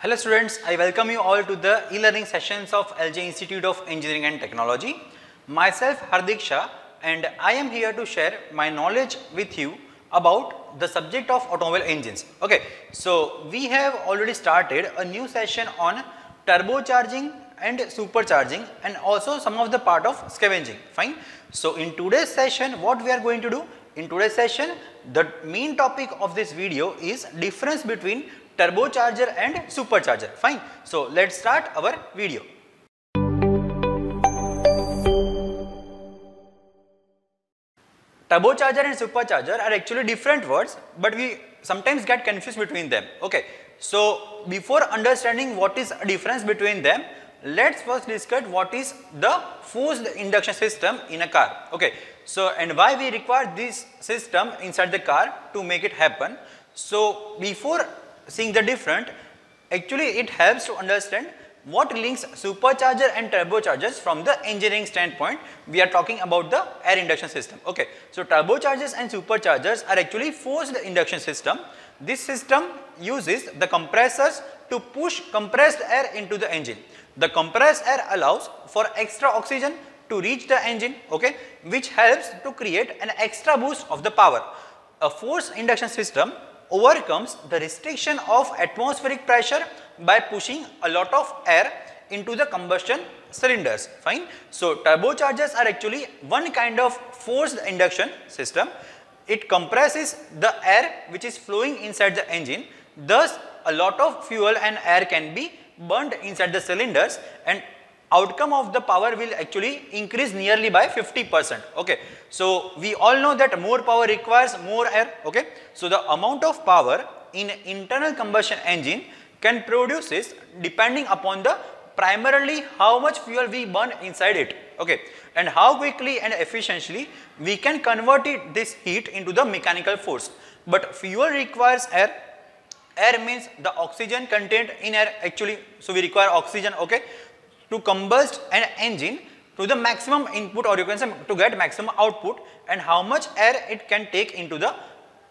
Hello students, I welcome you all to the e-learning sessions of LJ Institute of Engineering and Technology. Myself Hardik Shah, and I am here to share my knowledge with you about the subject of automobile engines. Okay, so we have already started a new session on turbocharging and supercharging and also some of the part of scavenging. Fine. So in today's session, what we are going to do? In today's session, the main topic of this video is difference between turbocharger and supercharger. Fine. So let's start our video. Turbocharger and supercharger are actually different words, but we sometimes get confused between them. Okay. So before understanding what is a difference between them, let's first discuss what is the forced induction system in a car. Okay. So and why we require this system inside the car to make it happen. So before seeing the different, actually it helps to understand what links supercharger and turbochargers from the engineering standpoint. We are talking about the air induction system. Okay. So turbochargers and superchargers are actually forced induction system. This system uses the compressors to push compressed air into the engine. The compressed air allows for extra oxygen to reach the engine, okay, which helps to create an extra boost of the power. A forced induction system overcomes the restriction of atmospheric pressure by pushing a lot of air into the combustion cylinders. Fine. So turbochargers are actually one kind of forced induction system. It compresses the air which is flowing inside the engine. Thus a lot of fuel and air can be burnt inside the cylinders, and outcome of the power will actually increase nearly by 50%. Okay. So we all know that more power requires more air. Okay. So the amount of power in internal combustion engine can produce is depending upon the primarily how much fuel we burn inside it. Okay. And how quickly and efficiently we can convert this heat into the mechanical force. But fuel requires air. Air means the oxygen content in air actually. So we require oxygen. Okay, to combust an engine to the maximum input, or you can say to get maximum output, and how much air it can take into the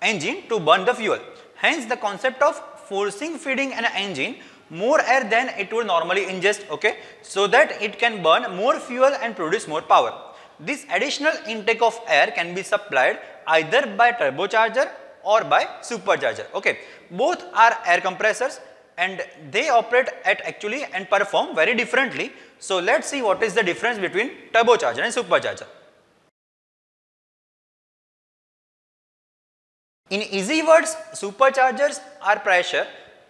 engine to burn the fuel. Hence the concept of forcing feeding an engine more air than it would normally ingest, okay, so that it can burn more fuel and produce more power. This additional intake of air can be supplied either by turbocharger or by supercharger. Okay, both are air compressors and they operate at actually and perform very differently. So let's see what is the difference between turbocharger and supercharger. In easy words, superchargers are pressure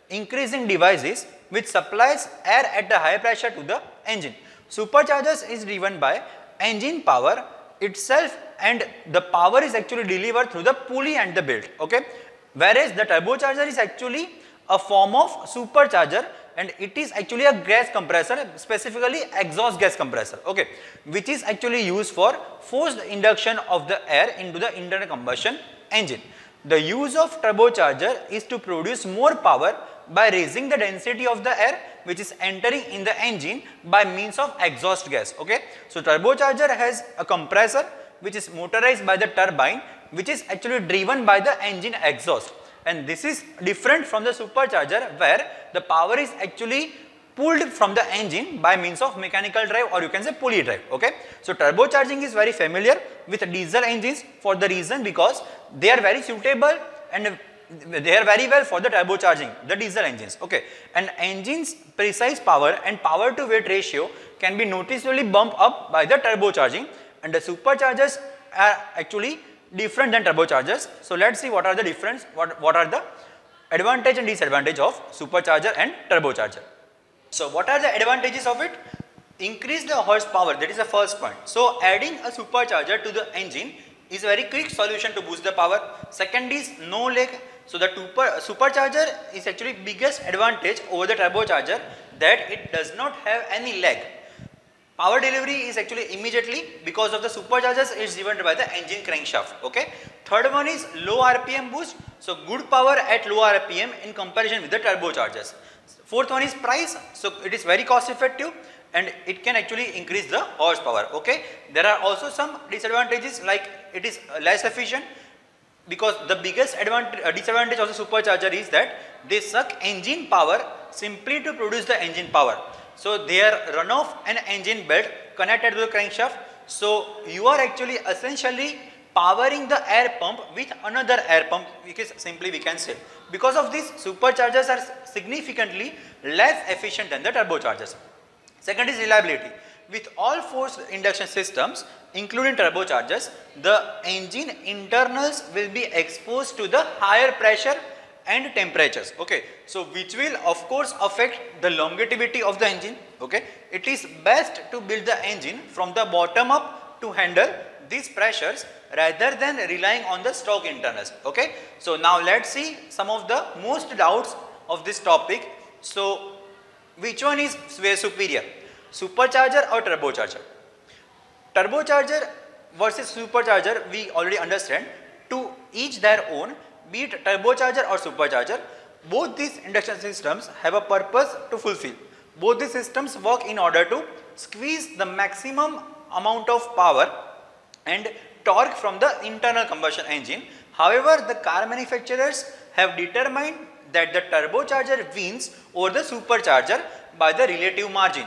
increasing devices which supplies air at a high pressure to the engine. Superchargers is driven by engine power itself, and the power is actually delivered through the pulley and the belt. Okay, whereas the turbocharger is actually a form of supercharger, and it is actually a gas compressor, specifically exhaust gas compressor, okay, which is actually used for forced induction of the air into the internal combustion engine. The use of turbocharger is to produce more power by raising the density of the air which is entering in the engine by means of exhaust gas. Okay. So turbocharger has a compressor which is motorized by the turbine, which is actually driven by the engine exhaust, and this is different from the supercharger where the power is actually pulled from the engine by means of mechanical drive, or you can say pulley drive. Okay. So turbocharging is very familiar with diesel engines for the reason because they are very suitable and they are very well for the turbocharging, the diesel engines. Okay. And engines precise power and power to weight ratio can be noticeably bumped up by the turbocharging, and the superchargers are actually different than turbochargers. So let's see what are the difference, what are the advantage and disadvantage of supercharger and turbocharger. So what are the advantages of it? Increase the horsepower, that is the first point. So adding a supercharger to the engine is a very quick solution to boost the power. Second is no lag. So the supercharger is actually biggest advantage over the turbocharger, that it does not have any lag. Power delivery is actually immediately because of the superchargers is driven by the engine crankshaft. Okay. Third one is low RPM boost. So good power at low RPM in comparison with the turbochargers. Fourth one is price. So it is very cost effective and it can actually increase the horsepower. Okay. There are also some disadvantages, like it is less efficient, because the biggest disadvantage of the supercharger is that they suck engine power simply to produce the engine power. So they are run off an engine belt connected to the crankshaft. So you are actually essentially powering the air pump with another air pump, which is simply we can say. Because of this, superchargers are significantly less efficient than the turbochargers. Second is reliability. With all forced induction systems, including turbochargers, the engine internals will be exposed to the higher pressure and temperatures. Okay, so which will of course affect the longevity of the engine. Okay, it is best to build the engine from the bottom up to handle these pressures rather than relying on the stock internals. Okay, so now let's see some of the most doubts of this topic. So which one is way superior, supercharger or turbocharger? Turbocharger versus supercharger we already understand, to each their own, be it turbocharger or supercharger. Both these induction systems have a purpose to fulfill. Both these systems work in order to squeeze the maximum amount of power and torque from the internal combustion engine. However, the car manufacturers have determined that the turbocharger wins over the supercharger by the relative margin,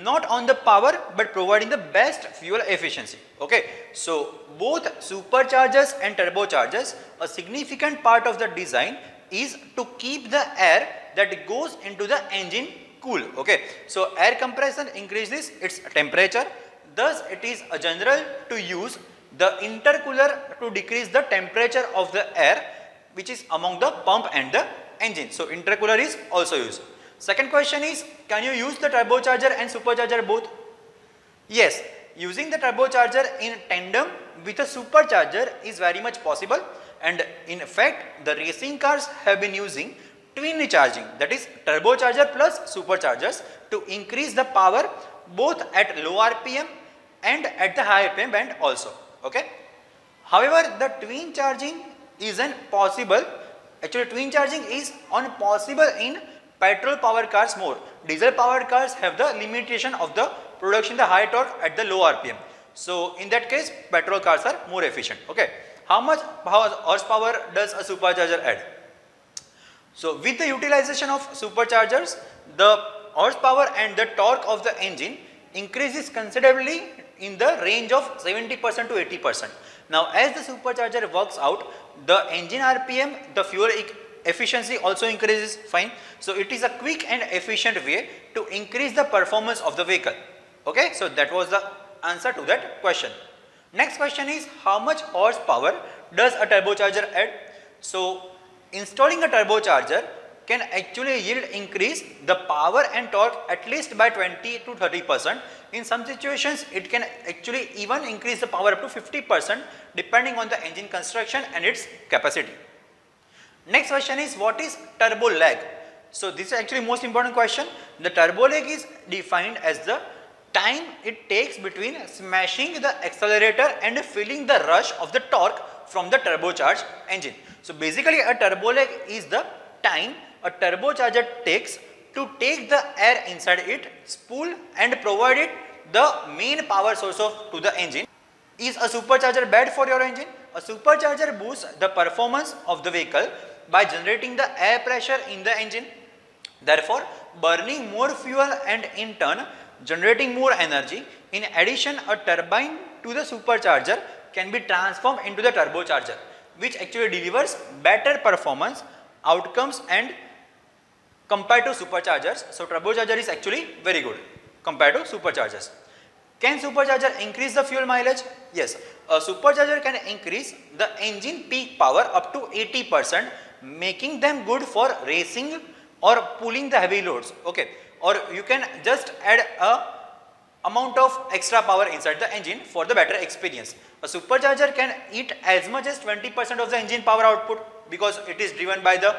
not on the power but providing the best fuel efficiency. Okay, so both superchargers and turbochargers, a significant part of the design is to keep the air that goes into the engine cool. Okay, so air compression increases its temperature, thus it is a general to use the intercooler to decrease the temperature of the air which is among the pump and the engine. So intercooler is also used. Second question is, can you use the turbocharger and supercharger both? Yes, using the turbocharger in tandem with a supercharger is very much possible, and in fact the racing cars have been using twin charging, that is turbocharger plus superchargers, to increase the power both at low RPM and at the high RPM band also. Okay. However, the twin charging isn't possible. Actually, twin charging is impossible in petrol powered cars more. Diesel powered cars have the limitation of the production the high torque at the low RPM. So in that case, petrol cars are more efficient. Okay. How much horsepower does a supercharger add? So with the utilization of superchargers, the horsepower and the torque of the engine increases considerably in the range of 70% to 80%. Now as the supercharger works out, the engine RPM, the fuel efficiency also increases, fine. So it is a quick and efficient way to increase the performance of the vehicle. Okay, so that was the answer to that question. Next question is, how much horsepower does a turbocharger add? So installing a turbocharger can actually yield increase the power and torque at least by 20 to 30%. In some situations, it can actually even increase the power up to 50% depending on the engine construction and its capacity. Next question is, what is turbo lag? So this is actually most important question. The turbo lag is defined as the time it takes between smashing the accelerator and feeling the rush of the torque from the turbocharged engine. So basically a turbo lag is the time a turbocharger takes to take the air inside it, spool and provide it the main power source to the engine. Is a supercharger bad for your engine? A supercharger boosts the performance of the vehicle by generating the air pressure in the engine, therefore burning more fuel and in turn generating more energy. In addition, a turbine to the supercharger can be transformed into the turbocharger, which actually delivers better performance outcomes and compared to superchargers. So turbocharger is actually very good compared to superchargers. Can supercharger increase the fuel mileage? Yes, a supercharger can increase the engine peak power up to 80%, making them good for racing or pulling the heavy loads. Okay, or you can just add a amount of extra power inside the engine for the better experience. A supercharger can eat as much as 20% of the engine power output because it is driven by the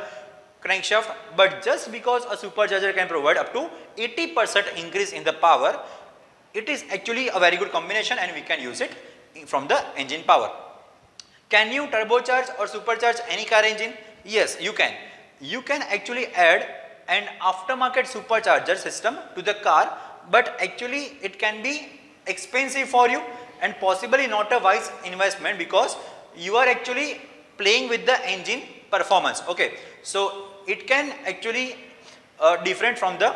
crankshaft, but just because a supercharger can provide up to 80% increase in the power, it is actually a very good combination and we can use it from the engine power. Can you turbocharge or supercharge any car engine? Yes, you can. You can actually add an aftermarket supercharger system to the car, but actually it can be expensive for you and possibly not a wise investment because you are actually playing with the engine performance. Okay, so it can actually different from the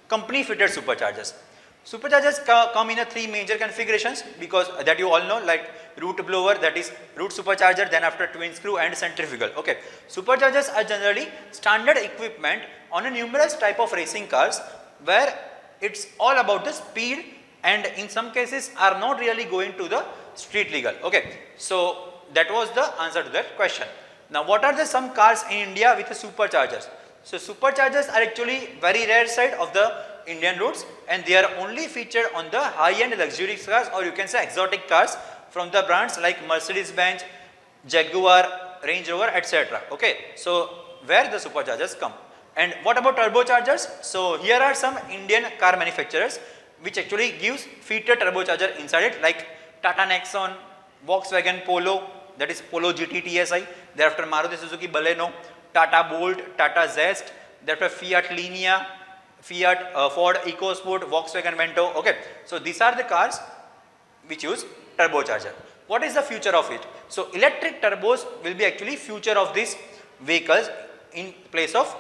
company fitted superchargers. Superchargers come in a 3 major configurations, because that you all know, like root blower, that is root supercharger, then after twin screw and centrifugal. Okay, superchargers are generally standard equipment on a numerous type of racing cars, where it's all about the speed, and in some cases are not really going to the street legal. Okay, so that was the answer to that question. Now what are the some cars in India with the superchargers? So superchargers are actually very rare side of the Indian roads, and they are only featured on the high-end luxury cars, or you can say exotic cars from the brands like Mercedes-Benz, Jaguar, Range Rover, etc. Okay, so where the superchargers come. And what about turbochargers? So here are some Indian car manufacturers which actually gives fitted turbocharger inside it, like Tata Nexon, Volkswagen Polo, that is Polo GT TSI, thereafter Maruti Suzuki Baleno, Tata Bolt, Tata Zest, thereafter Fiat Linea, Fiat Ford EcoSport, Volkswagen Vento. Okay, so these are the cars which use turbocharger. What is the future of it? So electric turbos will be actually future of these vehicles in place of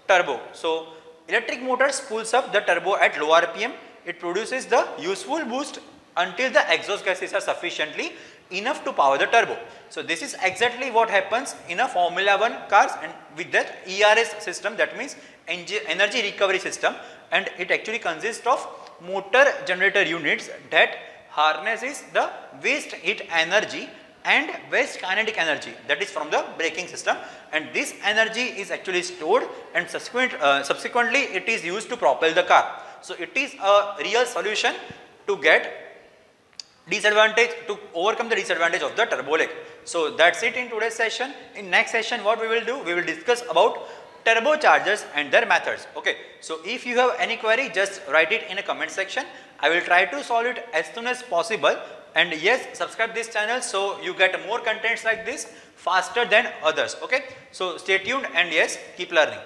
turbo. So electric motors pulls up the turbo at low RPM. It produces the useful boost until the exhaust gases are sufficiently enough to power the turbo. So this is exactly what happens in a Formula 1 cars, and with that ERS system, that means energy recovery system, and it actually consists of motor generator units that harnesses the waste heat energy and waste kinetic energy, that is from the braking system, and this energy is actually stored, and subsequently it is used to propel the car. So it is a real solution to get to overcome the disadvantage of the turbo lag. So that's it in today's session. In next session, what we will do, we will discuss about turbochargers and their methods. Okay, so if you have any query, just write it in a comment section. I will try to solve it as soon as possible. And yes, subscribe this channel so you get more contents like this faster than others. Okay, so stay tuned, and yes, keep learning.